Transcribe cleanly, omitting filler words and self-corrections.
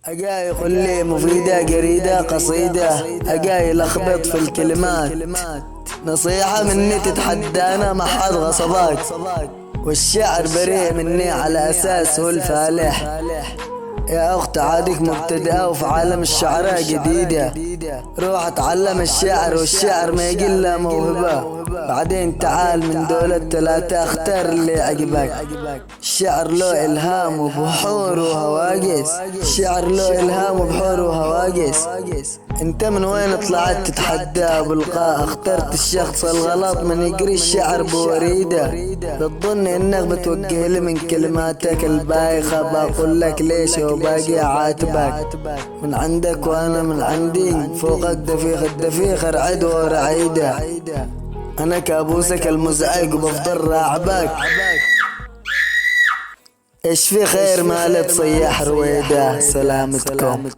أجاي يقول لي مفيدة قريدة قصيدة، أجاي لخبط في الكلمات، نصيحة مني تتحدانا ما حد غصبك، والشعر بريء مني على أساس هو الفالح. يا أخت عادك مبتدئة وفي عالم الشعر جديدة، روح اتعلم الشعر والشعر ما يقل موهبة، بعدين تعال من دول الثلاثة اختار اللي يعجبك. الشعر له إلهام وبحور وهواجس، الشعر له إلهام وبحور وهواجس. انت من وين طلعت تتحدى بالقاء؟ اخترت الشخص الغلط من يقري الشعر بوريده، بتظن انك بتوجه لي من كلماتك البايخة، بقول لك ليش وباقي عاتبك من عندك وانا من عندي، فوقك دفيخ الدفيخ رعد ورعيده، انا كابوسك المزعج وبفضل راعبك. ايش في خير مالت صياح رويده؟ سلامتكم.